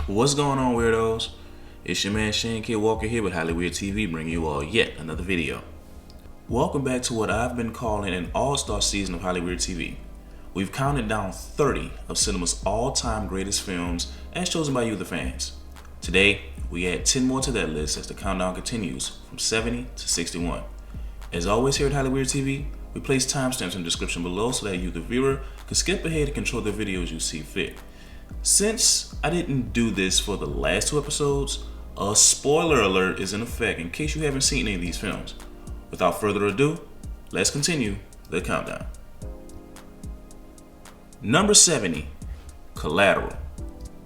What's going on, weirdos? It's your man Shane Kid Walker here with Hollyweird TV, bringing you all yet another video. Welcome back to what I've been calling an all-star season of Hollyweird TV. We've counted down 30 of cinema's all-time greatest films as chosen by you, the fans. Today, we add 10 more to that list as the countdown continues from 70 to 61. As always here at Hollyweird TV, we place timestamps in the description below so that you, the viewer, can skip ahead and control the videos you see fit. Since I didn't do this for the last two episodes, a spoiler alert is in effect in case you haven't seen any of these films. Without further ado, let's continue the countdown. Number 70, Collateral.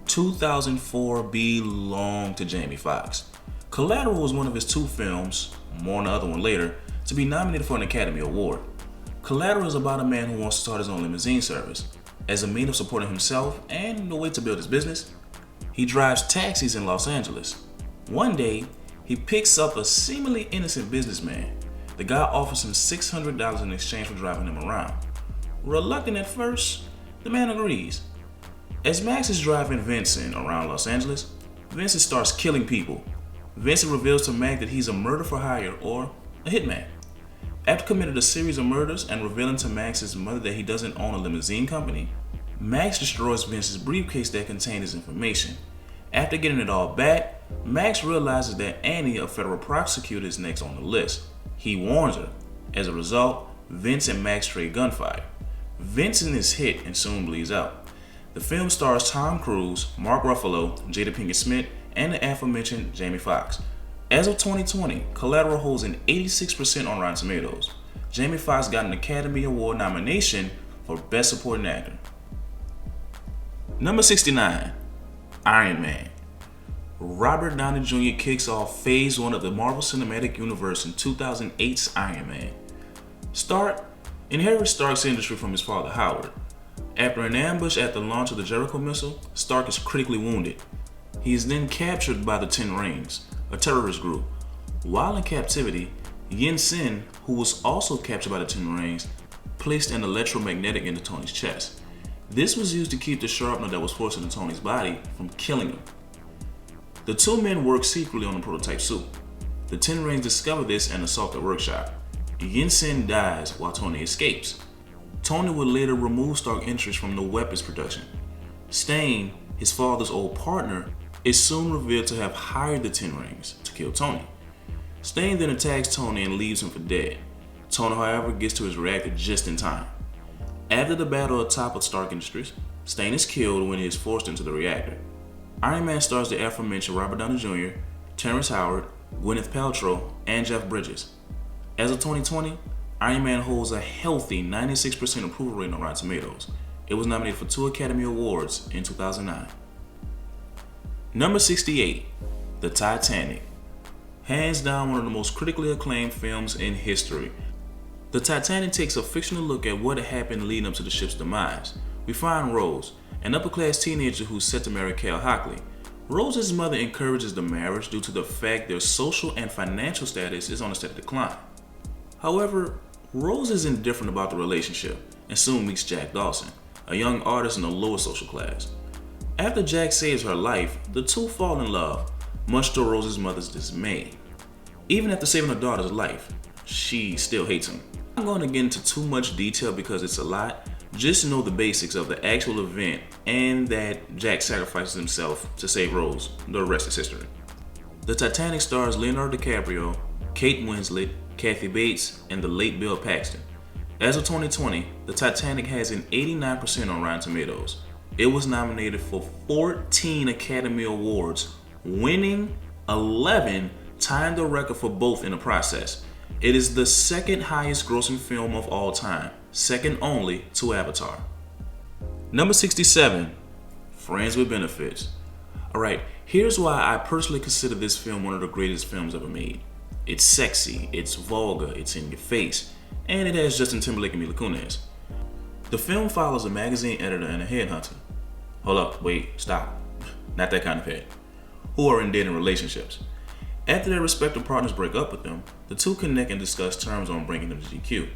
2004 belonged to Jamie Foxx. Collateral was one of his two films, more on the other one later, to be nominated for an Academy Award. Collateral is about a man who wants to start his own limousine service. As a means of supporting himself and a way to build his business, he drives taxis in Los Angeles. One day, he picks up a seemingly innocent businessman. The guy offers him $600 in exchange for driving him around. Reluctant at first, the man agrees. As Max is driving Vincent around Los Angeles, Vincent starts killing people. Vincent reveals to Max that he's a murder for hire or a hitman. After committing a series of murders and revealing to Max's mother that he doesn't own a limousine company, Max destroys Vince's briefcase that contained his information. After getting it all back, Max realizes that Annie, a federal prosecutor, is next on the list. He warns her. As a result, Vince and Max trade gunfire. Vincent is hit and soon bleeds out. The film stars Tom Cruise, Mark Ruffalo, Jada Pinkett Smith, and the aforementioned Jamie Foxx. As of 2020, Collateral holds an 86% on Rotten Tomatoes. Jamie Foxx got an Academy Award nomination for Best Supporting Actor. Number 69, Iron Man. Robert Downey Jr. kicks off Phase 1 of the Marvel Cinematic Universe in 2008's Iron Man. Stark inherits Stark's industry from his father Howard. After an ambush at the launch of the Jericho missile, Stark is critically wounded. He is then captured by the Ten Rings, a terrorist group. While in captivity, Yen Sin, who was also captured by the Ten Rings, placed an electromagnetic into Tony's chest. This was used to keep the sharpener that was forced into Tony's body from killing him. The two men worked secretly on the prototype suit. The Ten Rings discover this and assault the workshop. Yen Sin dies while Tony escapes. Tony would later remove Stark's interest from the weapons production. Stain, his father's old partner, is soon revealed to have hired the Ten Rings to kill Tony. Stain then attacks Tony and leaves him for dead. Tony, however, gets to his reactor just in time. After the battle atop of Stark Industries, Stain is killed when he is forced into the reactor. Iron Man stars the aforementioned Robert Downey Jr., Terrence Howard, Gwyneth Paltrow, and Jeff Bridges. As of 2020, Iron Man holds a healthy 96% approval rating on Rotten Tomatoes. It was nominated for 2 Academy Awards in 2009. Number 68, The Titanic. Hands down one of the most critically acclaimed films in history. The Titanic takes a fictional look at what happened leading up to the ship's demise. We find Rose, an upper-class teenager who's set to marry Cal Hockley. Rose's mother encourages the marriage due to the fact their social and financial status is on a steady decline. However, Rose is indifferent about the relationship and soon meets Jack Dawson, a young artist in the lower social class. After Jack saves her life, the two fall in love, much to Rose's mother's dismay. Even after saving her daughter's life, she still hates him. I'm not going to get into too much detail because it's a lot. Just know the basics of the actual event and that Jack sacrifices himself to save Rose. The rest is history. The Titanic stars Leonardo DiCaprio, Kate Winslet, Kathy Bates, and the late Bill Paxton. As of 2020, the Titanic has an 89% on Rotten Tomatoes. It was nominated for 14 Academy Awards, winning 11, tying the record for both in the process. It is the second highest grossing film of all time, second only to Avatar. Number 67, Friends with Benefits. Alright, here's why I personally consider this film one of the greatest films ever made. It's sexy, it's vulgar, it's in your face, and it has Justin Timberlake and Mila Kunis. The film follows a magazine editor and a headhunter. Hold up, wait, stop. Not that kind of head. Who are in dating relationships. After their respective partners break up with them, the two connect and discuss terms on bringing them to GQ.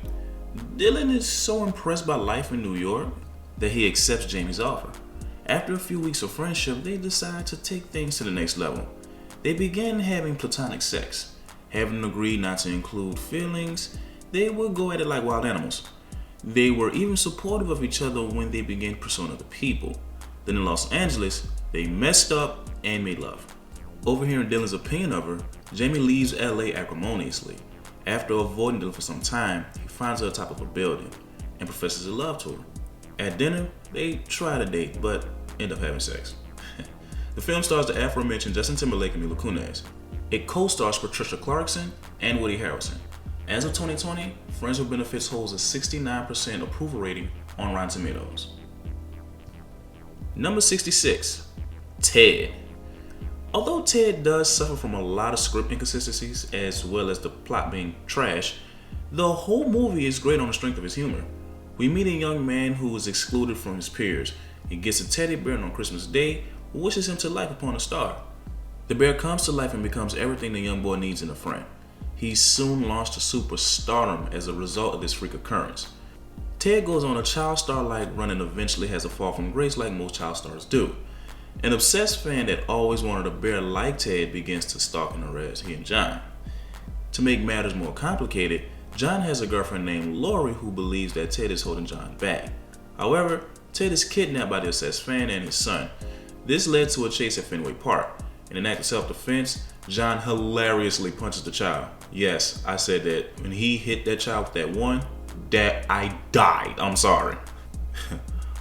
Dylan is so impressed by life in New York that he accepts Jamie's offer. After a few weeks of friendship, they decide to take things to the next level. They begin having platonic sex. Having agreed not to include feelings, they would go at it like wild animals. They were even supportive of each other when they began pursuing other people. Then in Los Angeles, they messed up and made love. Overhearing Dylan's opinion of her, Jamie leaves LA acrimoniously. After avoiding Dylan for some time, he finds her atop of a building and professes his love to her. At dinner, they try to date, but end up having sex. The film stars the aforementioned Justin Timberlake and Mila Kunis. It co-stars Patricia Clarkson and Woody Harrelson. As of 2020, Friends with Benefits holds a 69% approval rating on Rotten Tomatoes. Number 66, Ted. Although Ted does suffer from a lot of script inconsistencies as well as the plot being trash, the whole movie is great on the strength of his humor. We meet a young man who is excluded from his peers. He gets a teddy bear on Christmas Day who wishes him to life upon a star. The bear comes to life and becomes everything the young boy needs in a friend. He's soon launched to superstardom as a result of this freak occurrence. Ted goes on a child star-like run and eventually has a fall from grace like most child stars do. An obsessed fan that always wanted a bear like Ted begins to stalk and harass he and John. To make matters more complicated, John has a girlfriend named Lori who believes that Ted is holding John back. However, Ted is kidnapped by the obsessed fan and his son. This led to a chase at Fenway Park. In an act of self-defense, John hilariously punches the child. Yes, I said that. When he hit that child with that one, that I died. I'm sorry.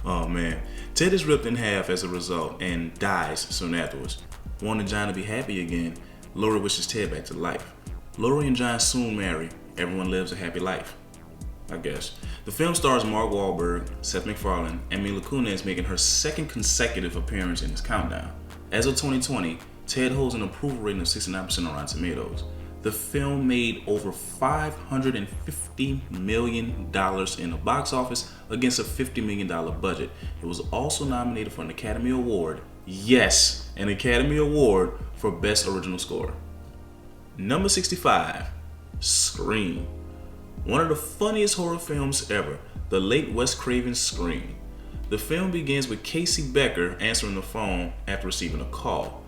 Oh man. Ted is ripped in half as a result and dies soon afterwards. Wanting John to be happy again, Lori wishes Ted back to life. Lori and John soon marry. Everyone lives a happy life, I guess. The film stars Mark Wahlberg, Seth MacFarlane, and Mila Kunis making her second consecutive appearance in this countdown. As of 2020, Ted holds an approval rating of 69% on Rotten Tomatoes. The film made over $550 million in the box office against a $50 million budget. It was also nominated for an Academy Award. Yes, an Academy Award for Best Original Score. Number 65, Scream. One of the funniest horror films ever, the late Wes Craven's Scream. The film begins with Casey Becker answering the phone after receiving a call.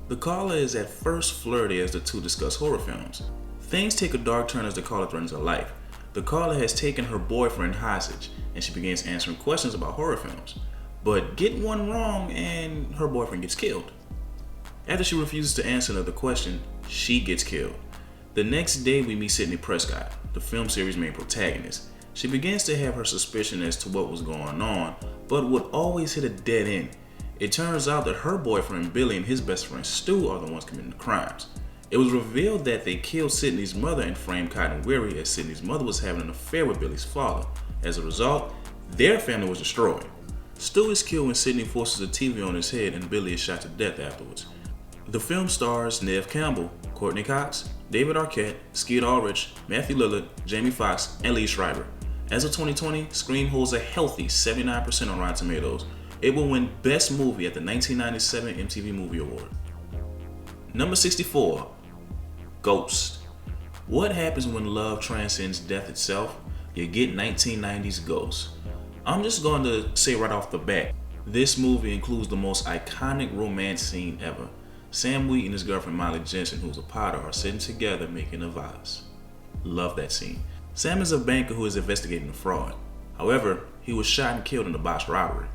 The caller is at first flirty as the two discuss horror films. Things take a dark turn as the caller threatens her life. The caller has taken her boyfriend hostage and she begins answering questions about horror films. But get one wrong and her boyfriend gets killed. After she refuses to answer another question, she gets killed. The next day we meet Sidney Prescott, the film series' main protagonist. She begins to have her suspicion as to what was going on, but would always hit a dead end. It turns out that her boyfriend Billy and his best friend Stu are the ones committing the crimes. It was revealed that they killed Sidney's mother and framed Cotton Weary as Sidney's mother was having an affair with Billy's father. As a result, their family was destroyed. Stu is killed when Sidney forces a TV on his head and Billy is shot to death afterwards. The film stars Neve Campbell, Courtney Cox, David Arquette, Skeet Ulrich, Matthew Lillard, Jamie Foxx, and Lee Schreiber. As of 2020, Scream holds a healthy 79% on Rotten Tomatoes. It will win Best Movie at the 1997 MTV Movie Award. Number 64, Ghost. What happens when love transcends death itself? You get 1990s Ghost. I'm just going to say right off the bat, this movie includes the most iconic romance scene ever. Sam Wheat and his girlfriend Molly Jensen, who's a potter, are sitting together making a vase. Love that scene. Sam is a banker who is investigating a fraud. However, he was shot and killed in a botched robbery.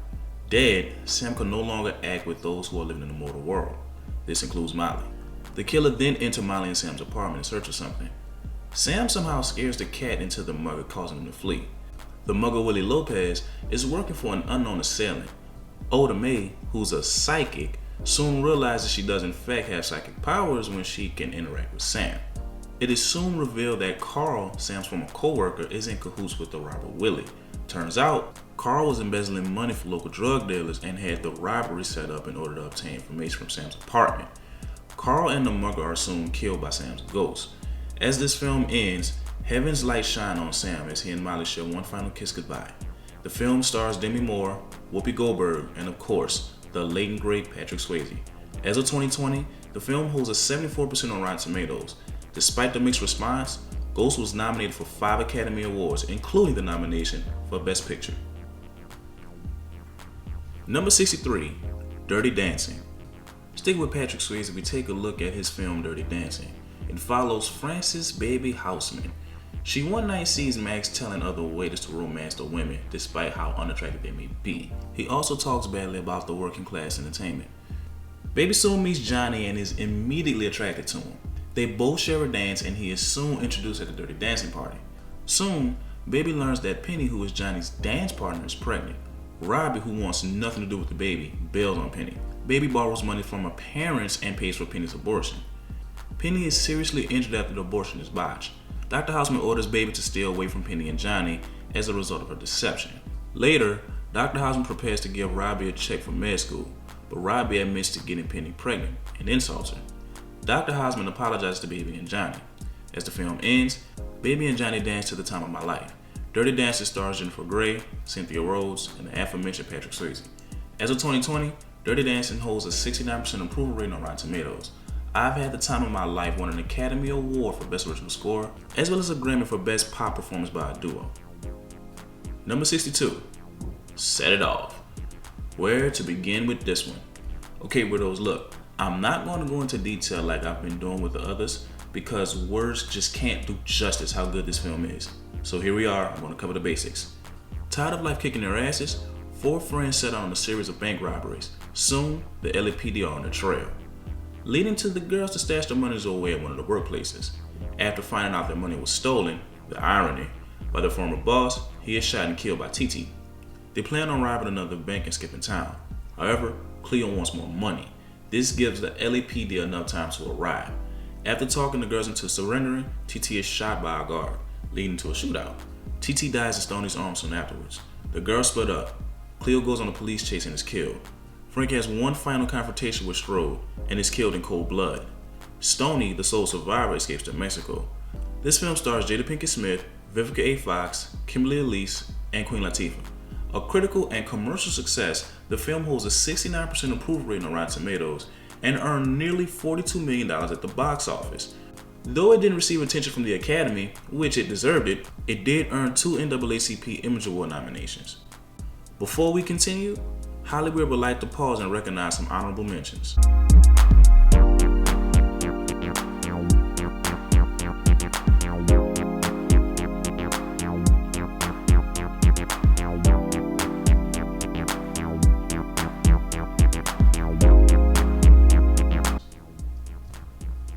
Dead, Sam can no longer act with those who are living in the mortal world. This includes Molly. The killer then enters Molly and Sam's apartment in search of something. Sam somehow scares the cat into the mugger, causing him to flee. The mugger Willie Lopez is working for an unknown assailant. Oda Mae, who's a psychic, soon realizes she does in fact have psychic powers when she can interact with Sam. It is soon revealed that Carl, Sam's former co-worker, is in cahoots with the robber Willie. Turns out, Carl was embezzling money for local drug dealers and had the robbery set up in order to obtain information from Sam's apartment. Carl and the mugger are soon killed by Sam's ghost. As this film ends, heaven's light shine on Sam as he and Molly share one final kiss goodbye. The film stars Demi Moore, Whoopi Goldberg, and of course, the late and great Patrick Swayze. As of 2020, the film holds a 74% on Rotten Tomatoes. Despite the mixed response, Ghost was nominated for 5 Academy Awards, including the nomination for Best Picture. Number 63, Dirty Dancing. Sticking with Patrick Swayze, we take a look at his film Dirty Dancing. It follows Frances Baby Houseman. She one night sees Max telling other waiters to romance the women, despite how unattractive they may be. He also talks badly about the working class entertainment. Baby soon meets Johnny and is immediately attracted to him. They both share a dance and he is soon introduced at the Dirty Dancing party. Soon, Baby learns that Penny, who is Johnny's dance partner, is pregnant. Robbie, who wants nothing to do with the baby, bails on Penny. Baby borrows money from her parents and pays for Penny's abortion. Penny is seriously injured after the abortion is botched. Dr. Houseman orders Baby to stay away from Penny and Johnny as a result of her deception. Later, Dr. Houseman prepares to give Robbie a check for med school, but Robbie admits to getting Penny pregnant and insults her. Dr. Houseman apologizes to Baby and Johnny. As the film ends, Baby and Johnny dance to The Time of My Life. Dirty Dancing stars Jennifer Grey, Cynthia Rhodes, and the aforementioned Patrick Swayze. As of 2020, Dirty Dancing holds a 69% approval rating on Rotten Tomatoes. I've Had the Time of My Life won an Academy Award for Best Original Score, as well as a Grammy for Best Pop Performance by a Duo. Number 62, Set It Off. Where to begin with this one? Okay, weirdos, look, I'm not going to go into detail like I've been doing with the others because words just can't do justice how good this film is. So here we are, I'm going to cover the basics. Tired of life kicking their asses, 4 friends set out on a series of bank robberies. Soon, the LAPD are on the trail, leading to the girls to stash their monies away at one of the workplaces. After finding out their money was stolen, the irony, by their former boss, he is shot and killed by TT. They plan on robbing another bank and skipping town. However, Cleo wants more money. This gives the LAPD enough time to arrive. After talking the girls into surrendering, TT is shot by a guard, leading to a shootout. TT dies in Stoney's arms soon afterwards. The girls split up. Cleo goes on a police chase and is killed. Frank has one final confrontation with Strode and is killed in cold blood. Stoney, the sole survivor, escapes to Mexico. This film stars Jada Pinkett Smith, Vivica A. Fox, Kimberly Elise, and Queen Latifah. A critical and commercial success, the film holds a 69% approval rating on Rotten Tomatoes and earned nearly $42 million at the box office. Though it didn't receive attention from the Academy, which it deserved it did earn 2 NAACP Image Award nominations. Before we continue, Hollyweird would like to pause and recognize some honorable mentions.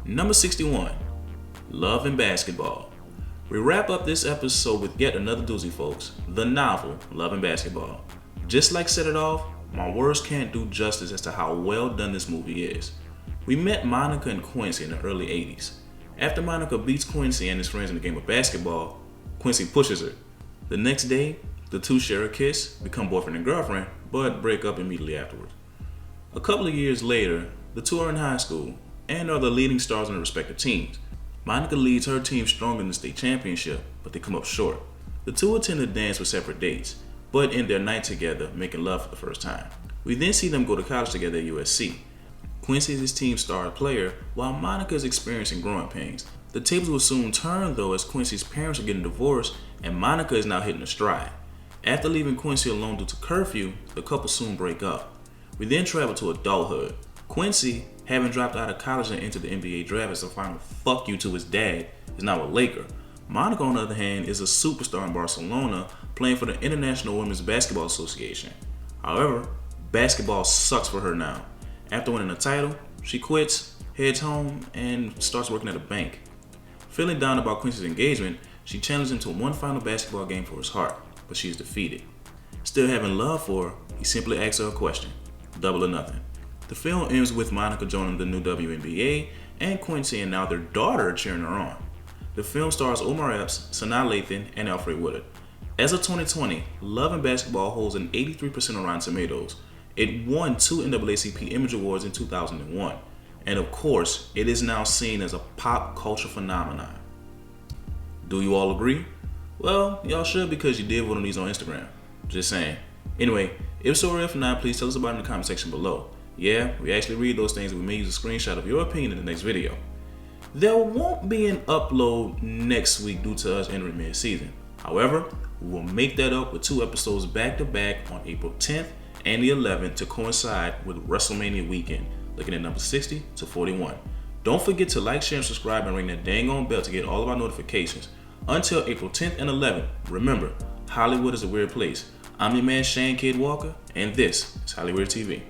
Number 61, Love and Basketball. We wrap up this episode with yet another doozy, folks, the novel Love and Basketball. Just like Set It Off, my words can't do justice as to how well done this movie is. We met Monica and Quincy in the early 80s. After Monica beats Quincy and his friends in the game of basketball, Quincy pushes her. The next day, the two share a kiss, become boyfriend and girlfriend, but break up immediately afterwards. A couple of years later, the two are in high school and are the leading stars in their respective teams. Monica leads her team strong in the state championship, but they come up short. The two attend a dance with separate dates, but end their night together, making love for the first time. We then see them go to college together at USC. Quincy is his team's star player, while Monica is experiencing growing pains. The tables will soon turn though, as Quincy's parents are getting divorced and Monica is now hitting a stride. After leaving Quincy alone due to curfew, the couple soon break up. We then travel to adulthood. Quincy, having dropped out of college and entered the NBA draft as a final fuck you to his dad, is now a Laker. Monica, on the other hand, is a superstar in Barcelona, playing for the International Women's Basketball Association. However, basketball sucks for her now. After winning a title, she quits, heads home, and starts working at a bank. Feeling down about Quincy's engagement, she challenges him to one final basketball game for his heart, but she is defeated. Still having love for her, he simply asks her a question, double or nothing. The film ends with Monica joining the new WNBA and Quincy and now their daughter cheering her on. The film stars Omar Epps, Sanaa Lathan, and Alfred Woodard. As of 2020, Love and Basketball holds an 83% on Rotten Tomatoes. It won 2 NAACP Image Awards in 2001. And of course, it is now seen as a pop culture phenomenon. Do you all agree? Well, y'all should, because you did vote on these on Instagram. Just saying. Anyway, if so or if not, please tell us about it in the comment section below. Yeah, we actually read those things and we may use a screenshot of your opinion in the next video. There won't be an upload next week due to us entering mid-season. However, we will make that up with 2 episodes back to back on April 10th and the 11th to coincide with WrestleMania weekend, looking at number 60 to 41. Don't forget to like, share, and subscribe, and ring that dang on bell to get all of our notifications. Until April 10th and 11th, remember, Hollywood is a weird place. I'm your man Shane Kid Walker, and this is Hollyweird TV.